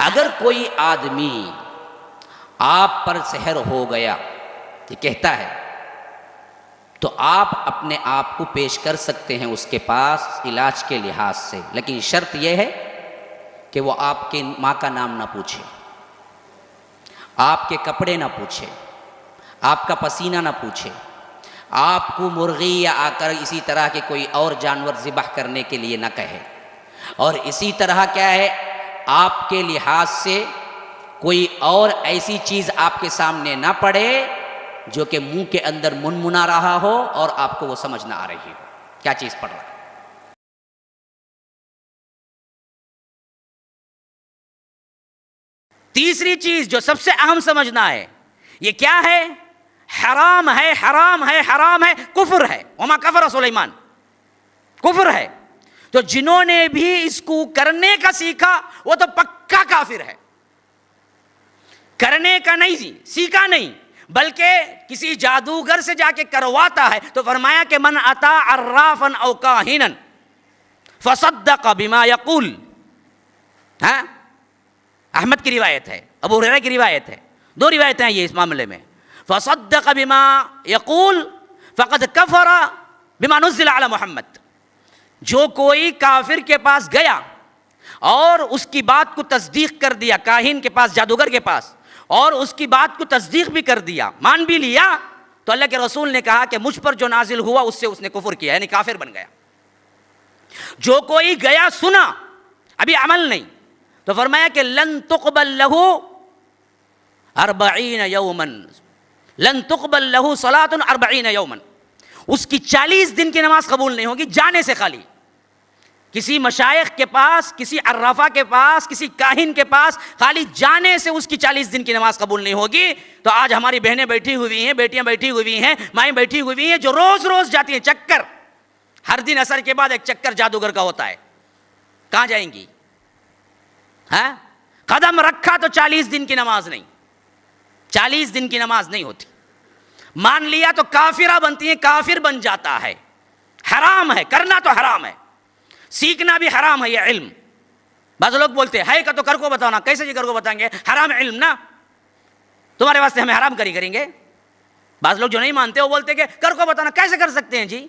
اگر کوئی آدمی آپ پر سحر ہو گیا یہ کہتا ہے تو آپ اپنے آپ کو پیش کر سکتے ہیں اس کے پاس علاج کے لحاظ سے، لیکن شرط یہ ہے کہ وہ آپ کے ماں کا نام نہ پوچھے، آپ کے کپڑے نہ پوچھے، آپ کا پسینہ نہ پوچھے، آپ کو مرغی یا آ کر اسی طرح کے کوئی اور جانور ذبح کرنے کے لیے نہ کہے، اور اسی طرح کیا ہے آپ کے لحاظ سے کوئی اور ایسی چیز آپ کے سامنے نہ پڑے جو کہ منہ کے اندر منمنا رہا ہو اور آپ کو وہ سمجھ نہ آ رہی ہو کیا چیز پڑھ رہا ہے۔ تیسری چیز جو سب سے اہم سمجھنا ہے یہ کیا ہے؟ حرام ہے، حرام ہے، حرام ہے، کفر ہے۔ وما کفر سلیمان، کفر ہے۔ تو جنہوں نے بھی اس کو کرنے کا سیکھا وہ تو پکا کافر ہے۔ کرنے کا نہیں سیکھا نہیں بلکہ کسی جادوگر سے جا کے کرواتا ہے، تو فرمایا کہ من اتا عرافا او کاہنا فصدق بما یقول، ہاں احمد کی روایت ہے، ابو ہریرہ کی روایت ہے، دو روایتیں ہیں یہ اس معاملے میں۔ فصدق بما یقول فقد کفر بما نزل علی محمد، جو کوئی کافر کے پاس گیا اور اس کی بات کو تصدیق کر دیا، کاہن کے پاس، جادوگر کے پاس، اور اس کی بات کو تصدیق بھی کر دیا، مان بھی لیا، تو اللہ کے رسول نے کہا کہ مجھ پر جو نازل ہوا اس سے اس نے کفر کیا، یعنی کافر بن گیا۔ جو کوئی گیا سنا ابھی عمل نہیں، تو فرمایا کہ لن تقبل لہ 40 یوما، لن تقبل لہ صلاۃ 40 یوما، اس کی 40 دن کی نماز قبول نہیں ہوگی جانے سے خالی۔ کسی مشائخ کے پاس، کسی عرافہ کے پاس، کسی کاہن کے پاس خالی جانے سے اس کی 40 دن کی نماز قبول نہیں ہوگی۔ تو آج ہماری بہنیں بیٹھی ہوئی ہیں، بیٹیاں بیٹھی ہوئی ہیں، مائیں بیٹھی ہوئی ہیں جو روز روز جاتی ہیں چکر، ہر دن عصر کے بعد ایک چکر جادوگر کا ہوتا ہے، کہاں جائیں گی؟ ہاں قدم رکھا تو 40 دن کی نماز نہیں، 40 دن کی نماز نہیں ہوتی، مان لیا تو کافرہ بنتی ہیں، کافر بن جاتا ہے۔ حرام ہے، کرنا تو حرام ہے، سیکھنا بھی حرام ہے یہ علم۔ بعض لوگ بولتے ہیں کہ تو کر کو بتاؤ نا، کیسے جی کر کو بتائیں گے؟ حرام علم نا، تمہارے واسطے ہمیں حرام کری کریں گے۔ بعض لوگ جو نہیں مانتے وہ بولتے کہ کر کو بتانا، کیسے کر سکتے ہیں جی،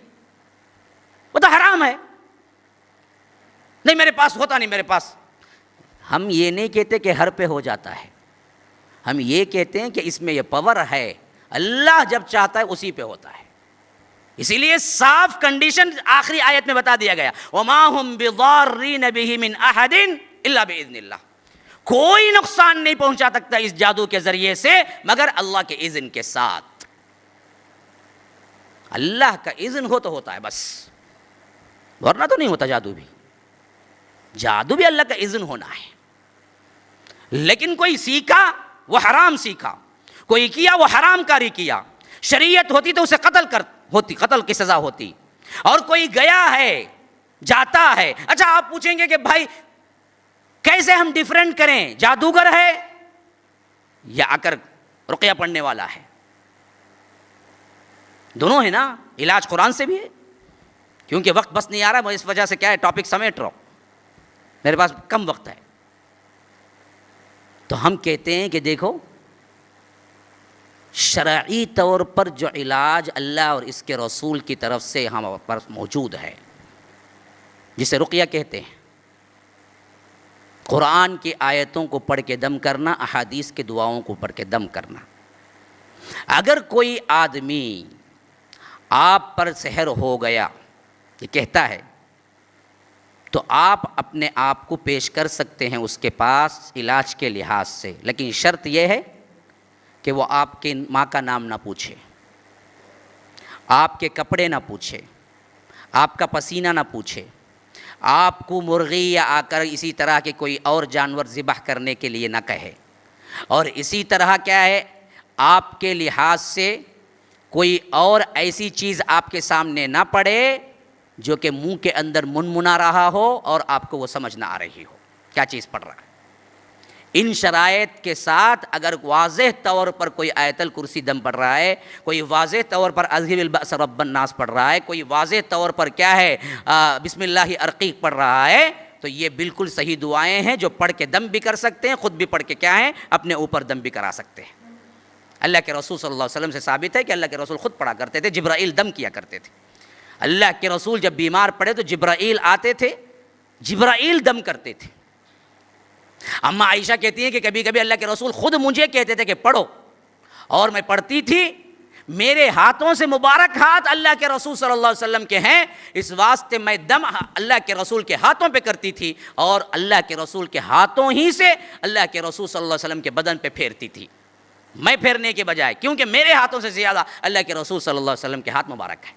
وہ تو حرام ہے، نہیں میرے پاس ہوتا نہیں، میرے پاس۔ ہم یہ نہیں کہتے کہ ہر پہ ہو جاتا ہے، ہم یہ کہتے ہیں کہ اس میں یہ پاور ہے، اللہ جب چاہتا ہے اسی پہ ہوتا ہے۔ اسی لیے صاف کنڈیشن آخری آیت میں بتا دیا گیا، وَمَا هُمْ بِضَارِّينَ بِهِ مِنْ أَحَدٍ إِلَّا بِإِذْنِ اللَّهِ، کوئی نقصان نہیں پہنچا سکتا اس جادو کے ذریعے سے مگر اللہ کے اذن کے ساتھ۔ اللہ کا اذن ہو تو ہوتا ہے بس، ورنہ تو نہیں ہوتا جادو بھی۔ جادو بھی اللہ کا اذن ہونا ہے۔ لیکن کوئی سیکھا وہ حرام سیکھا، کوئی کیا وہ حرام کاری کیا، شریعت ہوتی تو اسے قتل کی سزا ہوتی، اور کوئی گیا ہے جاتا ہے۔ اچھا آپ پوچھیں گے کہ بھائی کیسے ہم ڈیفرنٹ کریں، جادوگر ہے یا آ کر رقیہ پڑھنے والا ہے؟ دونوں ہے نا، علاج قرآن سے بھی ہے۔ کیونکہ وقت بس نہیں آ رہا، میں اس وجہ سے کیا ہے ٹاپک سمیٹ رہا ہوں، میرے پاس کم وقت ہے۔ تو ہم کہتے ہیں کہ دیکھو شرعی طور پر جو علاج اللہ اور اس کے رسول کی طرف سے ہم پر موجود ہے، جسے رقیہ کہتے ہیں، قرآن کی آیتوں کو پڑھ کے دم کرنا، احادیث کے دعاؤں کو پڑھ کے دم کرنا۔ اگر کوئی آدمی آپ پر سحر ہو گیا یہ کہتا ہے تو آپ اپنے آپ کو پیش کر سکتے ہیں اس کے پاس علاج کے لحاظ سے، لیکن شرط یہ ہے کہ وہ آپ کے ماں کا نام نہ پوچھے، آپ کے کپڑے نہ پوچھے، آپ کا پسینہ نہ پوچھے، آپ کو مرغی یا آ کر اسی طرح کے کوئی اور جانور ذبح کرنے کے لیے نہ کہے، اور اسی طرح کیا ہے آپ کے لحاظ سے کوئی اور ایسی چیز آپ کے سامنے نہ پڑے جو کہ منہ کے اندر منمنا رہا ہو اور آپ کو وہ سمجھ نہ آ رہی ہو کیا چیز پڑھ رہا ہے۔ ان شرائط کے ساتھ اگر واضح طور پر کوئی آیت الکرسی دم پڑھ رہا ہے، کوئی واضح طور پر اذہب البأس رب الناس پڑھ رہا ہے، کوئی واضح طور پر کیا ہے بسم اللہ ارقیق پڑھ رہا ہے، تو یہ بالکل صحیح دعائیں ہیں جو پڑھ کے دم بھی کر سکتے ہیں، خود بھی پڑھ کے کیا ہیں اپنے اوپر دم بھی کرا سکتے ہیں۔ اللہ کے رسول صلی اللہ علیہ وسلم سے ثابت ہے کہ اللہ کے رسول خود پڑھا کرتے تھے، جبرائیل دم کیا کرتے تھے۔ اللہ کے رسول جب بیمار پڑے تو جبرائیل آتے تھے، جبرائیل دم کرتے تھے۔ اما عائشہ کہتی ہیں کہ کبھی کبھی اللہ کے رسول خود مجھے کہتے تھے کہ پڑھو، اور میں پڑھتی تھی، میرے ہاتھوں سے مبارک ہاتھ اللہ کے رسول صلی اللہ علیہ وسلم کے ہیں، اس واسطے میں دم اللہ کے رسول کے ہاتھوں پہ کرتی تھی، اور اللہ کے رسول کے ہاتھوں ہی سے اللہ کے رسول صلی اللہ علیہ وسلم کے بدن پہ پھیرتی تھی، میں پھیرنے کے بجائے، کیونکہ میرے ہاتھوں سے زیادہ اللہ کے رسول صلی اللہ علیہ وسلم کے ہاتھ مبارک ہے۔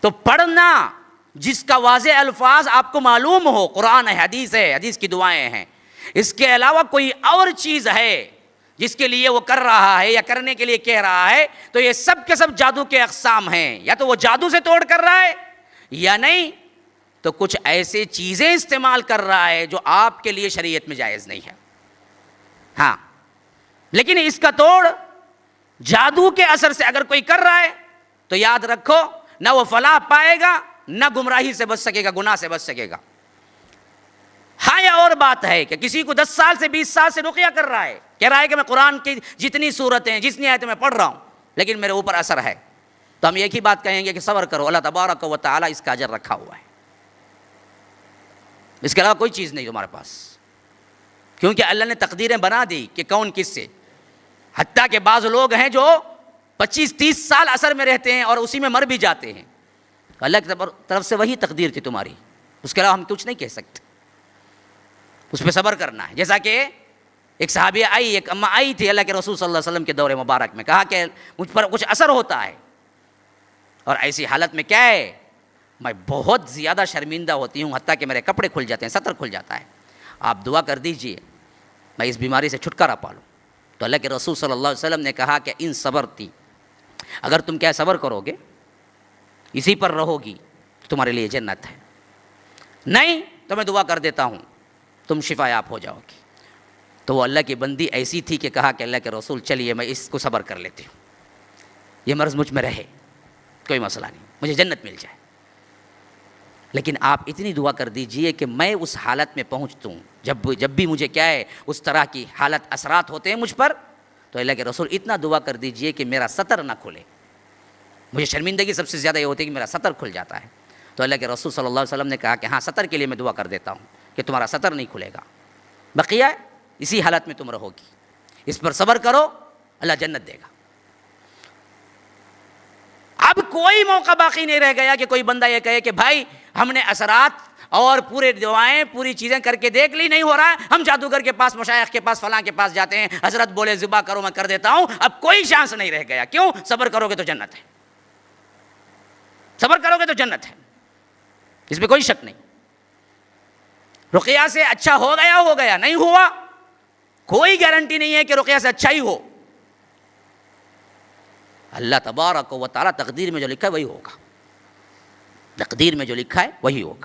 تو پڑھنا جس کا واضح الفاظ آپ کو معلوم ہو، قرآن ہے، حدیث کی دعائیں ہیں، اس کے علاوہ کوئی اور چیز ہے جس کے لیے وہ کر رہا ہے یا کرنے کے لیے کہہ رہا ہے، تو یہ سب کے سب جادو کے اقسام ہیں، یا تو وہ جادو سے توڑ کر رہا ہے، یا نہیں تو کچھ ایسے چیزیں استعمال کر رہا ہے جو آپ کے لیے شریعت میں جائز نہیں ہے۔ ہاں، لیکن اس کا توڑ جادو کے اثر سے اگر کوئی کر رہا ہے تو یاد رکھو، نہ وہ فلاح پائے گا، نہ گمراہی سے بچ سکے گا، گناہ سے بچ سکے گا۔ ہاں، یہ اور بات ہے کہ کسی کو 10 سال سے 20 سال سے رقیہ کر رہا ہے، کہہ رہا ہے کہ میں قرآن کی جتنی صورتیں جتنی آیتیں میں پڑھ رہا ہوں لیکن میرے اوپر اثر ہے، تو ہم ایک ہی بات کہیں گے کہ صبر کرو، اللہ تبارک و تعالیٰ اس کا اجر رکھا ہوا ہے، اس کے علاوہ کوئی چیز نہیں تمہارے پاس، کیونکہ اللہ نے تقدیریں بنا دی کہ کون کس سے، حتیٰ کہ بعض لوگ ہیں جو 25-30 سال اثر میں رہتے ہیں اور اسی میں مر بھی جاتے ہیں، اللہ کی طرف سے وہی تقدیر تھی تمہاری، اس کے علاوہ ہم کچھ نہیں کہہ سکتے، اس پہ صبر کرنا ہے۔ جیسا کہ ایک صحابیہ آئی، ایک اماں آئی تھی اللہ کے رسول صلی اللہ علیہ وسلم کے دور مبارک میں، کہا کہ مجھ پر کچھ اثر ہوتا ہے، اور ایسی حالت میں کیا ہے، میں بہت زیادہ شرمندہ ہوتی ہوں، حتیٰ کہ میرے کپڑے کھل جاتے ہیں، سطر کھل جاتا ہے، آپ دعا کر دیجئے میں اس بیماری سے چھٹکارا پا لوں۔ تو اللہ کے رسول صلی اللہ علیہ وسلم نے کہا کہ ان صبرتی، اگر تم کیا صبر کرو گے، اسی پر رہو گی تو تمہارے لیے جنت ہے، نہیں تو میں دعا کر دیتا ہوں تم شفا یاب ہو جاؤ گی۔ تو وہ اللہ کی بندی ایسی تھی کہ کہا کہ اللہ کے رسول چلیے میں اس کو صبر کر لیتی ہوں، یہ مرض مجھ میں رہے کوئی مسئلہ نہیں، مجھے جنت مل جائے، لیکن آپ اتنی دعا کر دیجئے کہ میں اس حالت میں پہنچتوں، جب بھی مجھے کیا ہے اس طرح کی حالت اثرات ہوتے ہیں مجھ پر، تو اللہ کے رسول اتنا دعا کر دیجئے کہ میرا سطر نہ کھلے، مجھے شرمندگی سب سے زیادہ یہ ہوتی ہے کہ میرا سطر کھل جاتا ہے۔ تو اللہ کے رسول صلی اللہ علیہ وسلم نے کہا کہ ہاں، سطر کے لیے میں دعا کر دیتا ہوں کہ تمہارا سطر نہیں کھلے گا، بقیہ اسی حالت میں تم رہو گی، اس پر صبر کرو، اللہ جنت دے گا۔ اب کوئی موقع باقی نہیں رہ گیا کہ کوئی بندہ یہ کہے کہ بھائی ہم نے اثرات اور پورے دعائیں پوری چیزیں کر کے دیکھ لی، نہیں ہو رہا ہے، ہم جادوگر کے پاس، مشائخ کے پاس، فلاں کے پاس جاتے ہیں، حضرت بولے ذبح کرو میں کر دیتا ہوں، اب کوئی شانس نہیں رہ گیا۔ کیوں؟ صبر کرو گے تو جنت ہے، صبر کرو گے تو جنت ہے، اس میں کوئی شک نہیں۔ رقیہ سے اچھا ہو گیا، نہیں ہوا، کوئی گارنٹی نہیں ہے کہ رقیہ سے اچھا ہی ہو، اللہ تبارک و تعالیٰ تقدیر میں جو لکھا ہے وہی ہوگا، تقدیر میں جو لکھا ہے وہی ہوگا۔